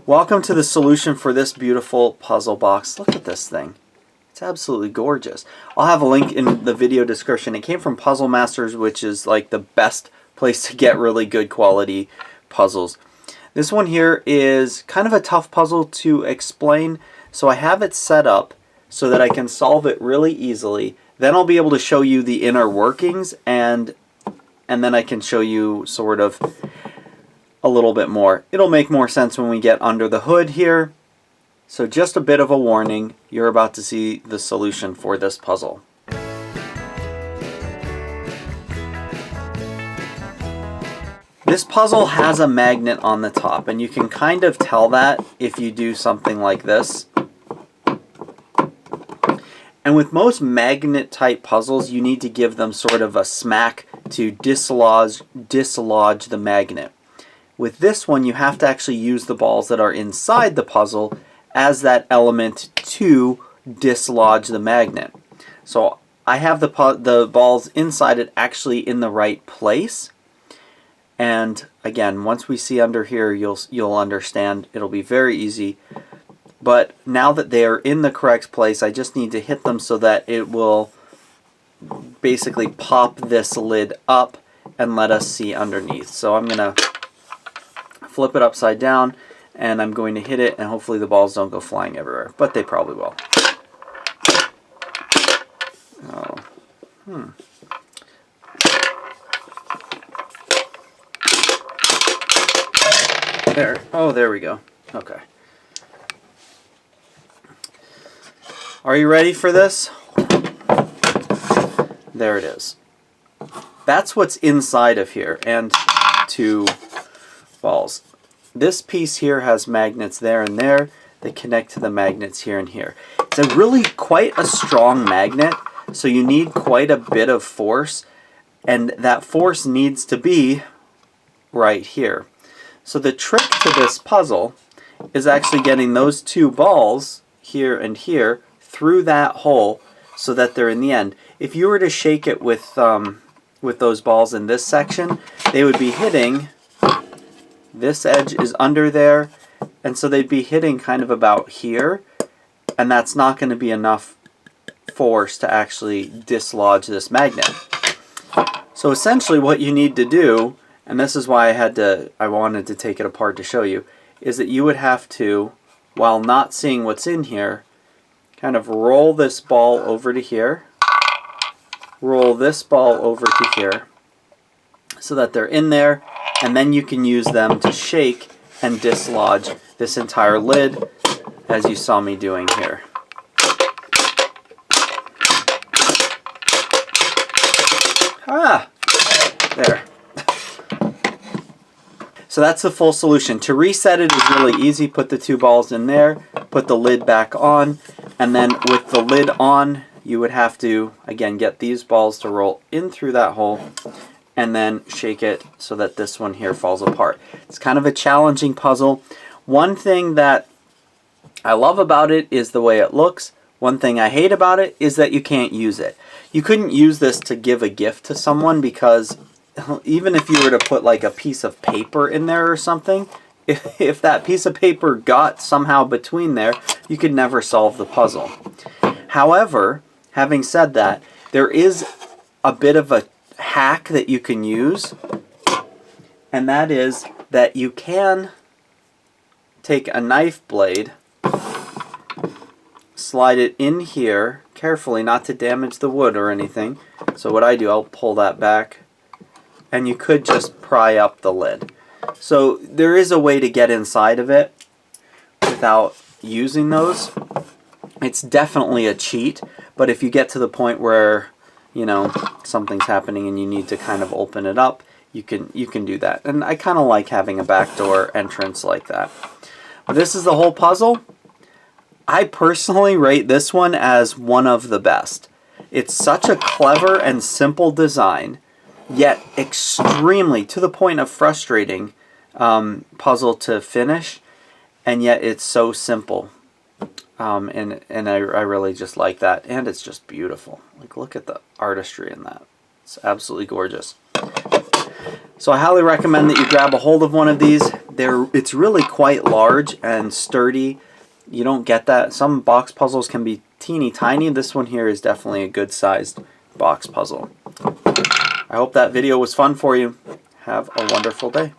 Welcome to the solution for this beautiful puzzle box. Look at this thing. It's absolutely gorgeous. I'll have a link in the video description. It came from Puzzle Masters, which is like the best place to get really good quality puzzles. This one here is kind of a tough puzzle to explain, so I have it set up so that I can solve it really easily. Then I'll be able to show you the inner workings, and then I can show you sort of a little bit more. It'll make more sense when we get under the hood here. So just a bit of a warning, you're about to see the solution for this puzzle. This puzzle has a magnet on the top, and you can kind of tell that if you do something like this. And with most magnet type puzzles, you need to give them sort of a smack to dislodge the magnet. With this one, you have to actually use the balls that are inside the puzzle as that element to dislodge the magnet. So I have the balls inside it actually in the right place. And again, once we see under here, you'll understand. It'll be very easy. But now that they are in the correct place, I just need to hit them so that it will basically pop this lid up and let us see underneath. So I'm going to flip it upside down, and I'm going to hit it, and hopefully the balls don't go flying everywhere, but they probably will. There we go. Okay. Are you ready for this? There it is. That's what's inside of here, and two balls. This piece here has magnets there and there. They connect to the magnets here and here. It's a really quite a strong magnet, so you need quite a bit of force, and that force needs to be right here. So the trick to this puzzle is actually getting those two balls here and here through that hole so that they're in the end. If you were to shake it with those balls in this section, they would be hitting. This edge is under there, and so they'd be hitting kind of about here, and that's not going to be enough force to actually dislodge this magnet. So essentially what you need to do, and this is why I wanted to take it apart to show you, is that you would have to, while not seeing what's in here, kind of roll this ball over to here, roll this ball over to here, so that they're in there, and then you can use them to shake and dislodge this entire lid, as you saw me doing here. There. So that's the full solution. To reset it is really easy. Put the two balls in there, put the lid back on, and then with the lid on, you would have to, again, get these balls to roll in through that hole, and then shake it so that this one here falls apart. It's kind of a challenging puzzle. One thing that I love about it is the way it looks. One thing I hate about it is that you can't use it. You couldn't use this to give a gift to someone, because even if you were to put like a piece of paper in there or something, if that piece of paper got somehow between there, you could never solve the puzzle. However, having said that, there is a bit of a hack that you can use, and that is that you can take a knife blade, slide it in here carefully, not to damage the wood or anything. So what I do, I'll pull that back, and you could just pry up the lid. So there is a way to get inside of it without using those. It's definitely a cheat, but if you get to the point where, you know, something's happening and you need to kind of open it up, you can do that. And I kind of like having a backdoor entrance like that. But this is the whole puzzle. I personally rate this one as one of the best. It's such a clever and simple design, yet extremely, to the point of frustrating, puzzle to finish, and yet it's so simple. And I really just like that, and it's just beautiful. Like, look at the artistry in that. It's absolutely gorgeous. So I highly recommend that you grab a hold of one of these. it's really quite large and sturdy. You don't get that. Some box puzzles can be teeny tiny. This one here is definitely a good sized box puzzle. I hope that video was fun for you. Have a wonderful day.